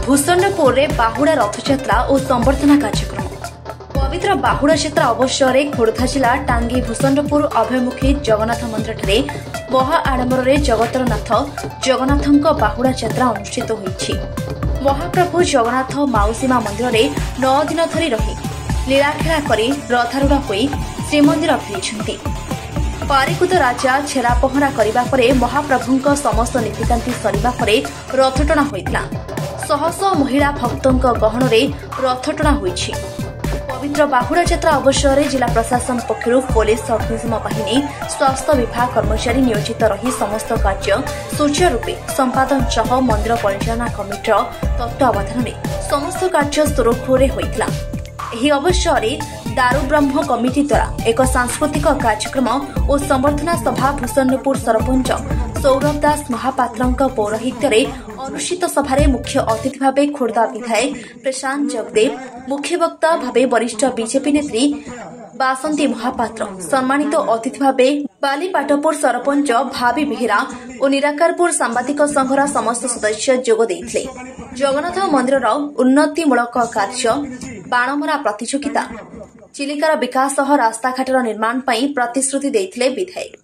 भूषणपुर में बाहुड़ा रथयात्रा और संबर्धना कार्यक्रम। पवित्र बाहुड़ा यात्रा अवसर में खोर्धा जिला टांगी भूषणपुर अभयमुखी जगन्नाथ मंदिर महा आडम्बर जगतरनाथ जगन्नाथ बाहुड़ा यात्रा अनुष्ठित होईछि। महाप्रभु जगन्नाथ माउसीमा मंदिर में 9 दिन धरी रही लीलाखेला करी रथारूढ़ होई श्रीमंदिर फेरिछन्ति। पारिकुद राजा छेरा पहरा करबा परे महाप्रभुଙ୍କ समस्त नीतिकांति सरिबा परे रथटଣା होइतला। शह शह महिला भक्तଙ୍କ गहणरे रथटଣା होईछि। पवित्र बाहुड़ा यात्रा अवसर जिला प्रशासन पक्षरु पुलिस अग्निशम बाहिनी स्वास्थ्य विभाग कर्मचारी नियोजित रही समस्त कार्य सुचारूपे संपादन सह मंदिर परिचालना कमिटीर तत्वावधान में समस्त कार्य सुरखुरे होइतला। एही अवसर दारू ब्रह्म कमिटी द्वारा एक सांस्कृतिक कार्यक्रम और संबर्धना सभा भूषणपुर सरपंच सौरभ दास महापात्र पौरोहित्य अनुष्ठित सभारे मुख्य अतिथि भाव खोर्धा विधायक प्रशांत जगदेव, मुख्य वक्ता भाव वरिष्ठ बीजेपी नेत्री बासंती महापात्र, सम्मानित अतिथि भाव बालीपाटपुर सरपंच भावी बेहेरा और निराकारपुर सांबादिक संघर समस्त सदस्य जोग देइथिले। जगन्नाथ मंदिर उन्नतिमूलक कार्य, बाणमरा प्रतियोगिता, चिलिकार विकास सह रास्ताघाटर निर्माण पर प्रतिश्रुति देइथिले विधायक।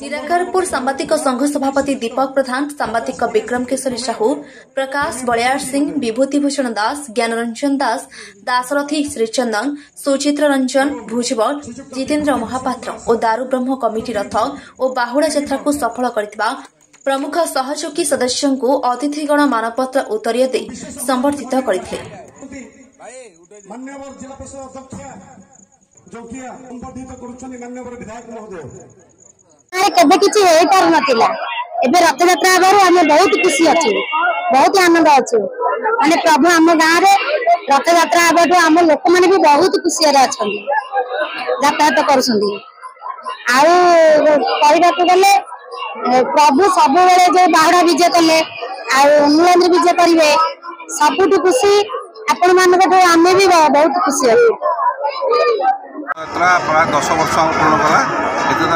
निराकारपुर सांबादिक संघ सभापति दीपक प्रधान, सांबादिक विक्रम केशरी साहू, प्रकाश बलियार सिंह, विभूतिभूषण दास, ज्ञानरंजन दास, दासरथी श्रीचंदन, सुचित्र रंजन भुजबल, जितेन्द्र महापात्र और दारू ब्रह्म कमिटी रथ और बाहुड़ा यात्रा को सफल करथिबा प्रमुख सहयोगी सदस्यों को अतिथिगण मानपत्र उत्तरीय दे संबर्धित करथिले। मान्यवर जिला परिषद अध्यक्ष जोगिया संबोधित करूछनी मान्यवर विधायक महोदय। केबे किछि हेई पार नथिला, एबे रथ यात्रा आबारु हम बहुत खुशी अछि, बहुत आनंद अछि। माने प्रभु हम गां रे रथ यात्रा आबाटो हम लोक माने भी बहुत खुशी रे अछंदी, यातायात करछंदी। आउ कहबाकू गले प्रभु सब बेले जे बाहुड़ा विजय कले आउ नीलाद्री विजय करिवे, सबुठ खुशी आपण मानक आमे भी बहुत खुशी अछि। यात्रा प्राय 10 वर्ष पूर्ण कला।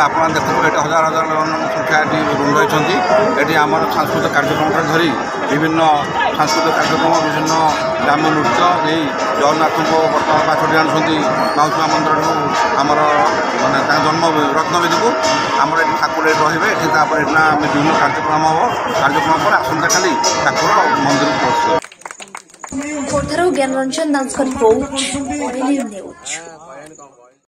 आप देखो ये हजार हजार संख्या रुंड रही ये आम सांस्कृतिक कार्यक्रम धरी विभिन्न सांस्कृतिक कार्यक्रम विभिन्न ग्राम्य नृत्य नहीं जगन्नाथ को बर्तमान पाछड़ी आनुंट माउसीमा मंदिर आमर मानते जन्म रत्नवेदी को आम ये ठाकुर रे विभिन्न कार्यक्रम हम कार्यक्रम पर आसंता खाली ठाकुर मंदिर को खोर्धार ज्ञानरंजन दास रिपोर्ट।